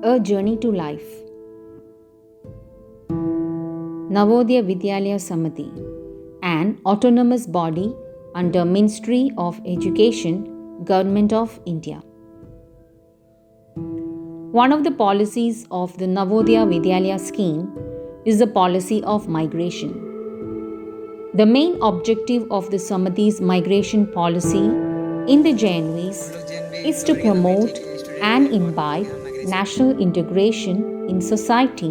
A Journey to Life. Navodaya Vidyalaya Samiti, an autonomous body under Ministry of Education, Government of India. One of the policies of the Navodaya Vidyalaya scheme is the policy of migration. The main objective of the Samiti's migration policy in the JNVs is to promote and imbibe national integration in society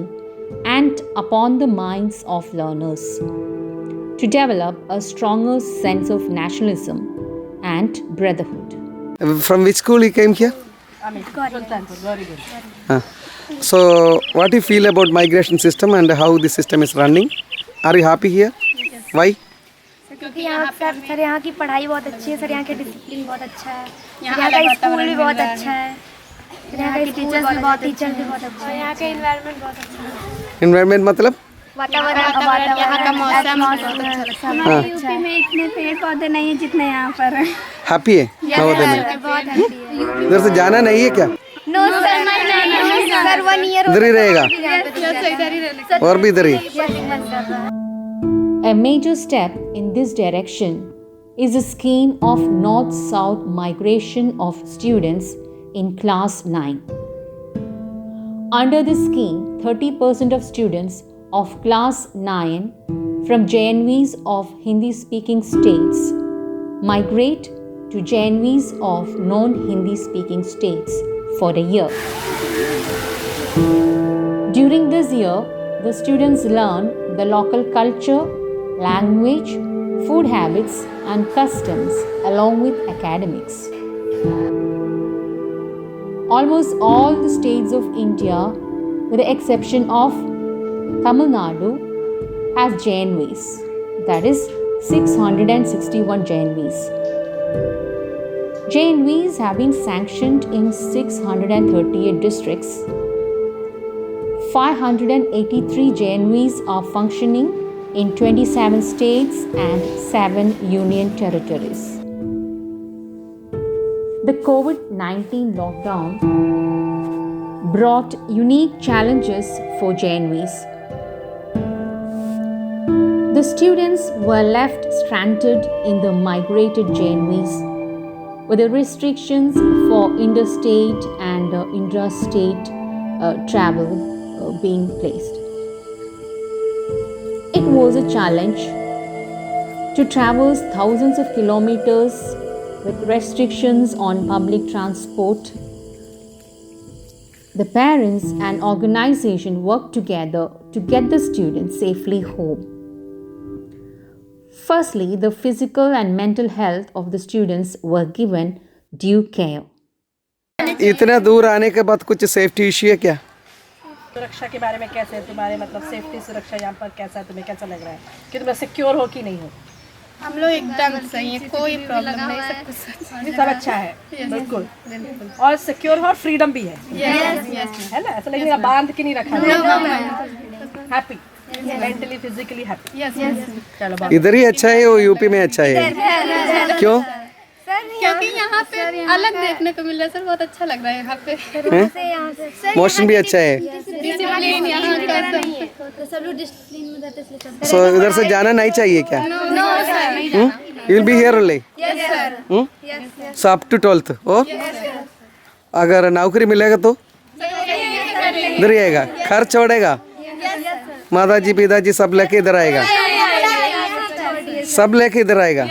and upon the minds of learners, to develop a stronger sense of nationalism and brotherhood. From which school you came here? So, what do you feel about migration system and how the system is running? Are you happy here? Why? क्योंकि यहाँ sir यहाँ की पढ़ाई बहुत अच्छी है sir, यहाँ के डिसिप्लिन बहुत अच्छा है, यहाँ का स्कूल भी बहुत अच्छा है, यहाँ के टीचर्स भी बहुत अच्छा है, यहाँ का एनवायरनमेंट बहुत अच्छा है। एनवायरनमेंट मतलब? वातावरण, यहाँ का मौसम हमारे यूपी में इतने पेड़ पौधे नहीं है जितने यहाँ पर है। हैप्पी है नवोदय में? बहुत हैप्पी है। इधर से जाना नहीं है क्या? नो सर 1 ईयर इधर ही रहेगा और भी इधर ही? A major step in this direction is a scheme of north-south migration of students in class 9. Under this scheme, 30% of students of class 9 from JNVs of Hindi-speaking states migrate to JNVs of non-Hindi-speaking states for a year. During this year, the students learn the local culture, language, food habits and customs along with academics. Almost all the states of India, with the exception of Tamil Nadu, have JNVs, that is 661 JNVs. JNVs have been sanctioned in 638 districts. 583 JNVs are functioning in 27 states and 7 union territories. The COVID-19 lockdown brought unique challenges for JNVs. The students were left stranded in the migrated JNVs with the restrictions for interstate and intrastate travel being placed. It was a challenge to traverse thousands of kilometers with restrictions on public transport. The parents and organization worked together to get the students safely home. Firstly, the physical and mental health of the students were given due care. इतना दूर आने के बाद कुछ safety issue है क्या? सुरक्षा के बारे में कैसे है तुम्हारे, मतलब सेफ्टी सुरक्षा यहाँ पर कैसा है, तुम्हें कैसा लग रहा है कि तुम सिक्योर हो कि नहीं हो? हम लोग एकदम सही है, कोई प्रॉब्लम नहीं, सब कुछ सब अच्छा है, बिल्कुल। और सिक्योर हो और फ्रीडम भी है, है ना? ऐसा लगेगा बांध के नहीं रखा, हैप्पी, मेंटली फिजिकली हैप्पी। चलो इधर ही अच्छा है वो यूपी में अच्छा है? क्यों? क्योंकि यहाँ पे अलग देखने को मिल रहा है सर, बहुत अच्छा लग रहा है यहाँ पे। मौसम भी अच्छा है, डिसिप्लिन यहाँ का सब लोग डिसिप्लिन में रहते हैं। सो इधर से जाना नहीं चाहिए क्या? You will be here only? So up to 12th और अगर नौकरी मिलेगा तो इधर ही आएगा, घर छोड़ेगा, माताजी पिताजी सब लेके इधर आएगा, सब लेके इधर आएगा।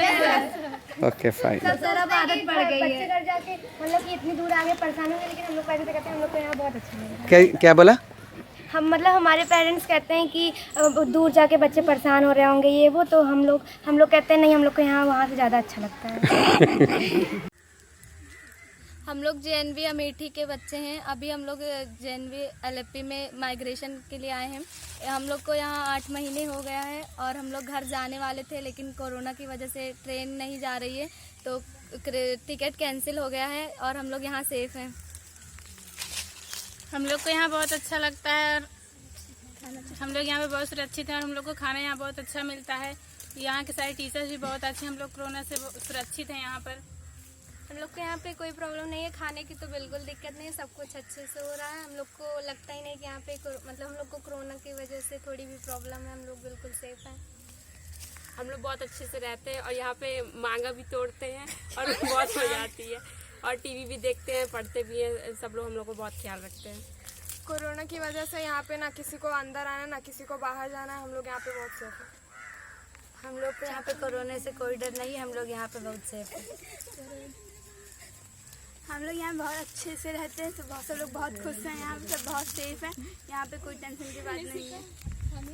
Okay fine. सर अब आदत पड़ गई है, बच्चे घर जाके मतलब कि इतनी दूर आगे परेशान होंगे, लेकिन हम लोग पैसे कहते हैं हम लोग को यहाँ बहुत अच्छा लगेगा। क्या बोला? हम मतलब हमारे पेरेंट्स कहते हैं कि दूर जाके बच्चे परेशान हो रहे होंगे ये वो, तो हम लोग कहते हैं नहीं, हम लोग को यहाँ वहाँ से ज़्यादा अच्छा लगता है। हम लोग JNV अमेठी के बच्चे हैं। अभी हम लोग JNV LFP में माइग्रेशन के लिए आए हैं। हम लोग को यहाँ 8 महीने हो गया है और हम लोग घर जाने वाले थे, लेकिन कोरोना की वजह से ट्रेन नहीं जा रही है, तो टिकट कैंसिल हो गया है और हम लोग यहाँ सेफ़ हैं। हम लोग को यहाँ बहुत अच्छा लगता है और हम लोग यहाँ पे बहुत सुरक्षित हैं और हम लोग को खाना यहाँ बहुत अच्छा मिलता है। यहाँ के सारे टीचर्स भी बहुत अच्छे हैं, हम लोग कोरोना से सुरक्षित हैं यहाँ पर। हम लोग को यहाँ पे कोई प्रॉब्लम नहीं है, खाने की तो बिल्कुल दिक्कत नहीं है, सब कुछ अच्छे से हो रहा है। हम लोग को लगता ही नहीं कि यहाँ पे मतलब हम लोग को कोरोना की वजह से थोड़ी भी प्रॉब्लम है, हम लोग बिल्कुल सेफ हैं। हम लोग बहुत अच्छे से रहते हैं और यहाँ पे मांगा भी तोड़ते हैं और बहुत मजा आती है, और टीवी भी देखते हैं, पढ़ते भी हैं, सब लोग हम लोग को बहुत ख्याल रखते हैं। कोरोना की वजह से यहाँ पे ना किसी को अंदर आना ना किसी को बाहर जाना है, हम लोग यहाँ पे बहुत सेफ हैं। हम लोग को यहाँ पे कोरोना से कोई डर नहीं है, हम लोग यहाँ पे बहुत सेफ हैं। हम लोग यहाँ बहुत अच्छे से रहते हैं, सब लोग बहुत खुश हैं, यहाँ पे सब बहुत सेफ हैं, यहाँ पे कोई टेंशन की बात नहीं है।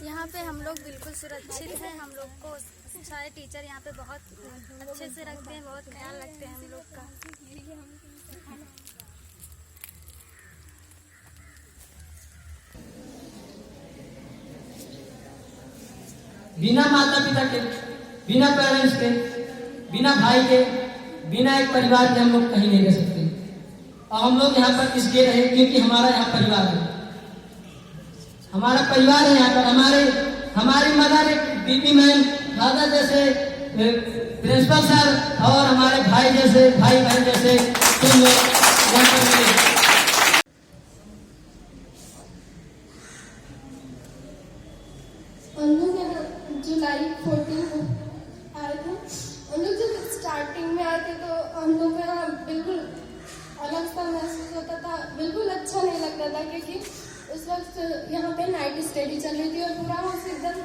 यहाँ पे हम लोग बिल्कुल सुरक्षित हैं। हम लोग को सारे टीचर यहाँ पे बहुत अच्छे से रखते हैं, बहुत ख्याल रखते हैं हम लोग का। बिना माता पिता के, बिना पेरेंट्स के, बिना भाई के, बिना एक परिवार के हम लोग कहीं नहीं रह सकते। और हम लोग यहाँ पर इसलिए रहे क्योंकि हमारा यहाँ परिवार है, हमारा परिवार है यहाँ पर। हमारी मदर बीपी मैम, दादा जैसे प्रिंसिपल सर, और हमारे भाई जैसे, भाई बहन जैसे तुम लोग यहाँ पर मिले। हम लोग यहाँ जुलाई 14 को आए थे। हम लोग जब स्टार्टिंग में आए थे तो हम लोग को यहाँ बिल्कुल अलग सा महसूस होता था, बिल्कुल अच्छा नहीं लगता था, क्योंकि उस वक्त यहाँ पे नाइट स्टडी चल रही थी और पूरा हाउस एकदम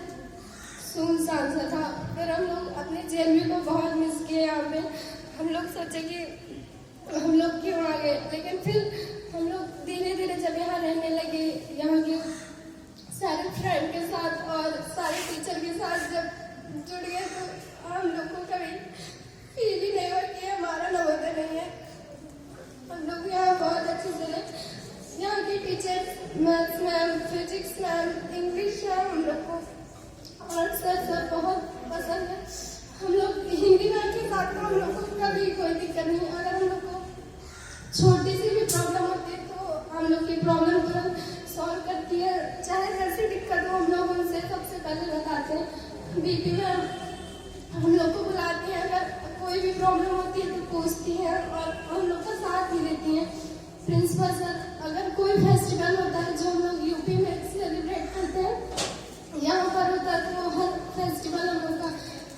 सुनसान सा था। फिर हम लोग अपने जेएनवी को बहुत मिस किए यहाँ पे। हम लोग सोचे कि हम लोग क्यों आ गए, लेकिन फिर हम लोग धीरे धीरे जब यहाँ रहने लगे, यहाँ के सारे फ्रेंड के साथ और सारे टीचर के साथ जब जुड़ गए तो हम लोग को कभी फील ही नहीं हुआ कि हमारा नवोदय नहीं है। हम लोग यहाँ बहुत अच्छे से रहे। यहाँ के teacher, maths ma'am, physics ma'am, English ma'am, हम लोग को और सर बहुत पसंद है। हम लोग हिंदी मैम के साथ तो हम लोग को कभी कोई दिक्कत नहीं। अगर हम लोग को छोटी सी भी प्रॉब्लम होती है तो हम लोग की प्रॉब्लम तुरंत सॉल्व करती है, चाहे जैसी दिक्कत हो हम लोग उनसे सबसे पहले बताते हैं। बीपी मैम हम लोग को बुलाती हैं, अगर कोई भी प्रॉब्लम होती है तो पूछती हैं और हम लोग का साथ भी देती हैं। प्रिंसिपल सर, अगर कोई फेस्टिवल होता है जो हम लोग यूपी में सेलिब्रेट करते हैं, यहाँ पर होता है तो हर फेस्टिवल हम लोग का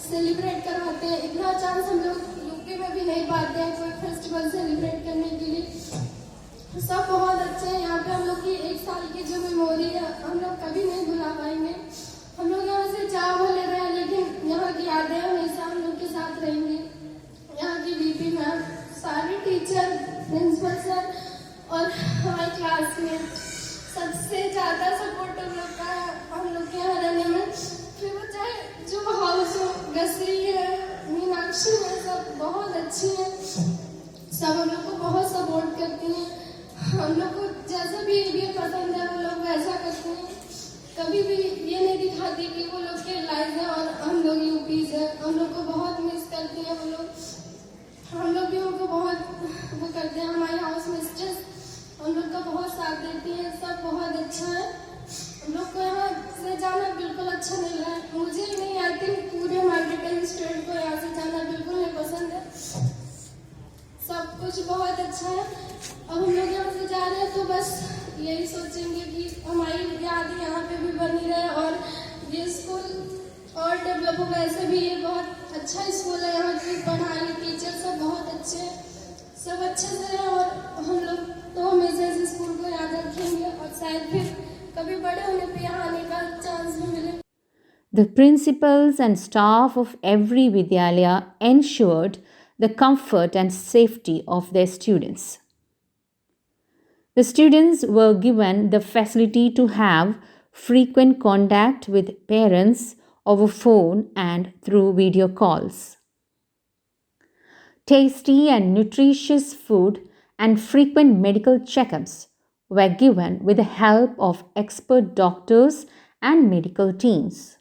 सेलिब्रेट करवाते हैं। इतना चांस हम लोग यूपी में भी नहीं पाते हैं कोई फेस्टिवल सेलिब्रेट करने के लिए। सब बहुत अच्छे हैं। यहाँ पे हम लोग की 1 साल की जो मेमोरी है हम लोग कभी नहीं भुला पाएंगे। हम लोग यहाँ से चाह भले रहे हैं, लेकिन यहाँ की यादें हमेशा हम लोग के साथ रहेंगी। यहाँ की बीपी मैम, सारे टीचर, प्रिंसिपल सर और हमारे क्लासमेट, सबसे ज़्यादा सपोर्ट हम लोग का हम लोग के यहाँ रहने में। फिर वो चाहे जो हाउस हो, गसरी है, मीनाक्षी है, सब बहुत अच्छी हैं। सब हम लोग को बहुत सपोर्ट करती हैं। हम लोग को जैसा बिहेवियर पसंद है वो लोग वैसा करते हैं। कभी भी ये नहीं दिखाती कि वो लोग के लाइफ है और हम लोग यूपी से। हम लोग को बहुत मिस करती हैं वो लोग, हम लोग भी उनको बहुत वो करते हैं। हमारे हाउस मिस्ट्रेस हम लोग का बहुत साथ देती हैं। सब बहुत अच्छा है। हम लोग को यहाँ से जाना बिल्कुल अच्छा नहीं लगा। मुझे नहीं, आई थिंक पूरे मार्केटिंग स्टूडेंट को यहाँ से जाना बिल्कुल नहीं पसंद है। सब कुछ बहुत अच्छा है। अब हम लोग यहाँ से जा रहे हैं तो बस यही सोचेंगे कि हमारी याद यहाँ पे भी बनी रहे और ये स्कूल और डेवलप हो। वैसे भी ये बहुत अच्छा स्कूल है, यहाँ की पढ़ाई, टीचर सब बहुत अच्छे हैं, सब अच्छे से हैं। और हम लोग तो हमेशा इस स्कूल को याद रखेंगे और शायद फिर कभी बड़े होने पे यहाँ आने का चांस भी मिले। The principals and staff of every Vidyalaya ensured the comfort and safety of their students. The students were given the facility to have frequent contact with parents over phone and through video calls. Tasty and nutritious food and frequent medical checkups were given with the help of expert doctors and medical teams.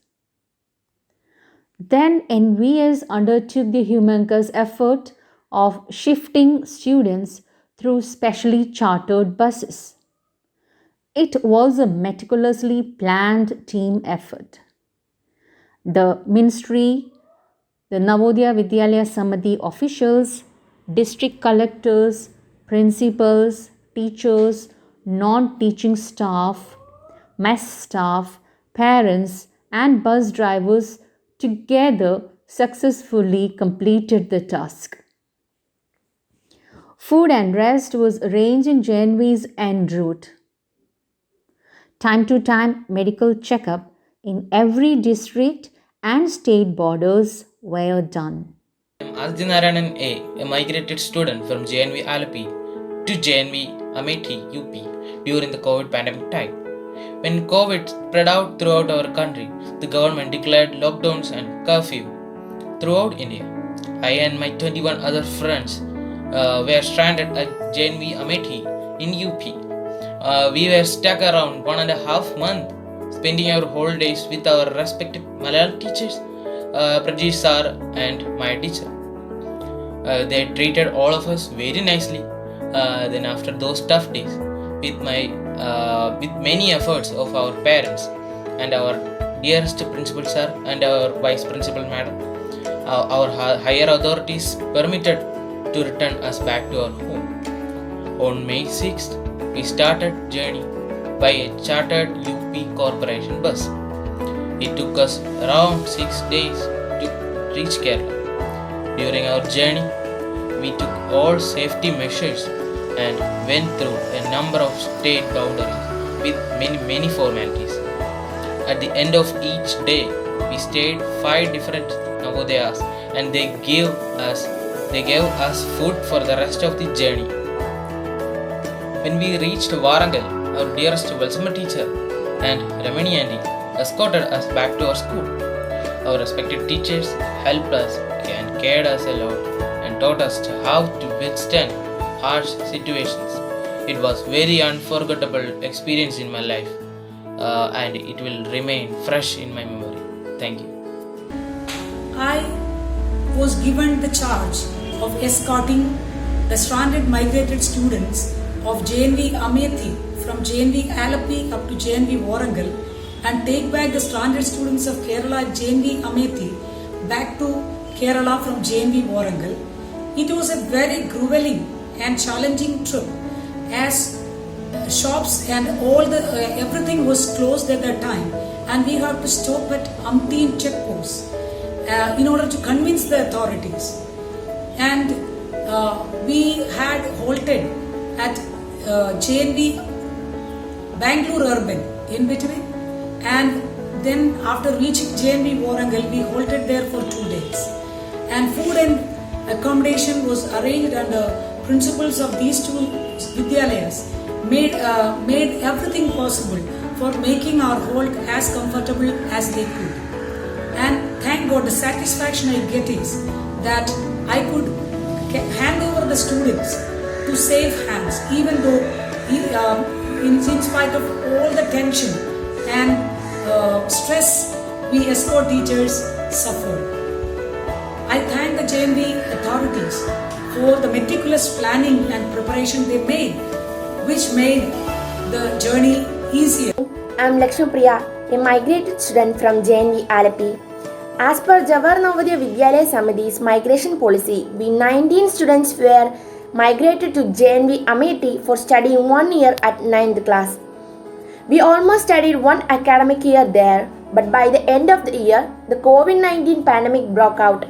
Then NVS undertook the humongous effort of shifting students through specially chartered buses. It was a meticulously planned team effort. The ministry, the Navodaya Vidyalaya Samiti officials, district collectors, principals, teachers, non-teaching staff, mess staff, parents, and bus drivers together successfully completed the task. Food and rest was arranged in JNV's en route. Time to time medical checkup in every district and state borders were done. I am Adinarayanan A migrated student from JNV Alleppey to JNV Amethi, UP during the COVID pandemic time. When COVID spread out throughout our country, the government declared lockdowns and curfew throughout India. I and my 21 other friends were stranded at JNV Amethi in UP. We were stuck around 1.5 months, spending our whole days with our respective Malayalam teachers, Prajesh sir and my teacher. They treated all of us very nicely. Then after those tough days, with many efforts of our parents and our dearest principal sir and our vice principal madam, our higher authorities permitted to return us back to our home. On May 6th, we started journey by a chartered UP corporation bus. It took us around 6 days to reach Kerala. During our journey, we took all safety measures and went through a number of state boundaries with many formalities. At the end of each day, we stayed 5 different Navodayas and they gave us food for the rest of the journey. When we reached Warangal, our dearest Valsama teacher and Ramani aunty escorted us back to our school. Our respected teachers helped us and cared us a lot and taught us how to withstand harsh situations. It was very unforgettable experience in my life and it will remain fresh in my memory. Thank you. I was given the charge of escorting the stranded migrated students of JNV Amethi from JNV Alleppey up to JNV Warangal and take back the stranded students of Kerala at JNV Amethi back to Kerala from JNV Warangal. It was a very grueling and challenging trip as shops and everything was closed at that time and we had to stop at umpteen checkposts in order to convince the authorities. And we had halted at JNV Bangalore Urban in between, and then after reaching JNV Warangal we halted there for 2 days and food and accommodation was arranged under principals of these two Vidyalayas made everything possible for making our halt as comfortable as they could. And thank God the satisfaction I get is that I could hand over the students to safe hands, even though in spite of all the tension and stress we escort teachers suffered. I thank the JNV authorities for the meticulous planning and preparation they made, which made the journey easier. I am Lakshmi Priya, a migrated student from JNV Alleppey. As per Jawahar Navodaya Vidyalaya Samithi's migration policy, we 19 students were migrated to JNV Amethi for studying 1 year at 9th class. We almost studied 1 academic year there, but by the end of the year, the COVID-19 pandemic broke out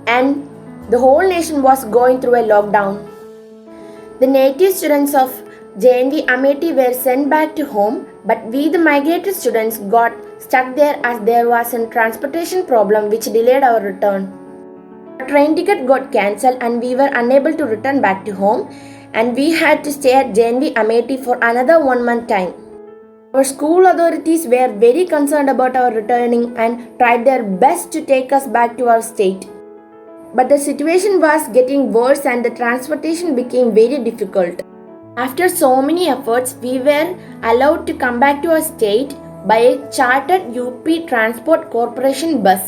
and the whole nation was going through a lockdown. The native students of JNV Amethi were sent back to home, but we the migrated students got stuck there as there was a transportation problem which delayed our return. Our train ticket got cancelled and we were unable to return back to home and we had to stay at JNV Amethi for another 1 month time. Our school authorities were very concerned about our returning and tried their best to take us back to our state. But the situation was getting worse and the transportation became very difficult. After so many efforts, we were allowed to come back to our state by a chartered UP Transport Corporation bus.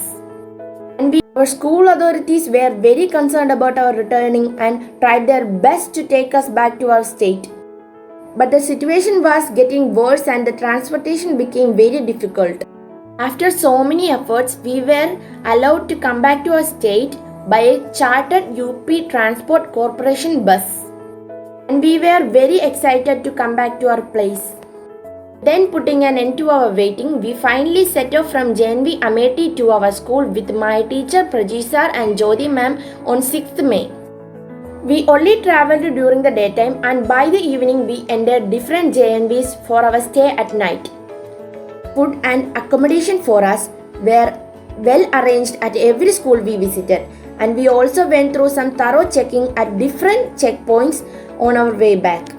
And our school authorities were very concerned about our returning and tried their best to take us back to our state. But the situation was getting worse and the transportation became very difficult. After so many efforts, we were allowed to come back to our state by a chartered UP Transport Corporation bus. And we were very excited to come back to our place. Then, putting an end to our waiting, we finally set off from JNV Amethi to our school with my teacher Praji sir and Jyoti ma'am on 6th May. We only travelled during the daytime, and by the evening we entered different JNVs for our stay at night. Food and accommodation for us were well arranged at every school we visited, and we also went through some thorough checking at different checkpoints on our way back.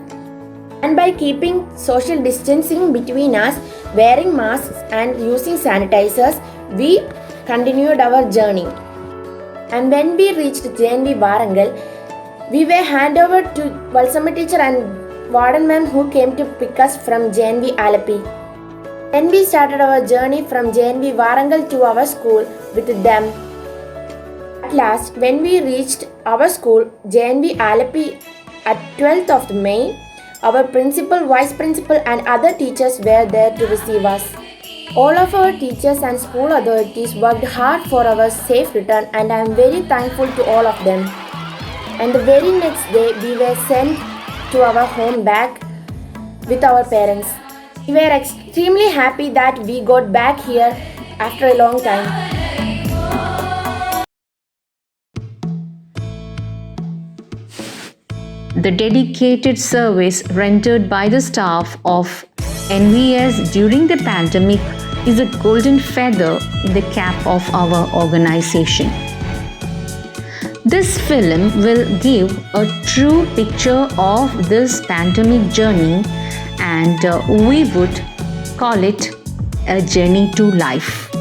And by keeping social distancing between us, wearing masks and using sanitizers, we continued our journey. And when we reached JNV Warangal, we were handed over to Valsamma teacher and Warden ma'am who came to pick us from JNV Alleppey. Then we started our journey from JNV Warangal to our school with them. At last, when we reached our school, JNV Alleppey, at 12th of May, our principal, vice principal and other teachers were there to receive us. All of our teachers and school authorities worked hard for our safe return, and I am very thankful to all of them. And the very next day, we were sent to our home back with our parents. We were extremely happy that we got back here after a long time. The dedicated service rendered by the staff of NVS during the pandemic is a golden feather in the cap of our organization. This film will give a true picture of this pandemic journey, and we would call it a journey to life.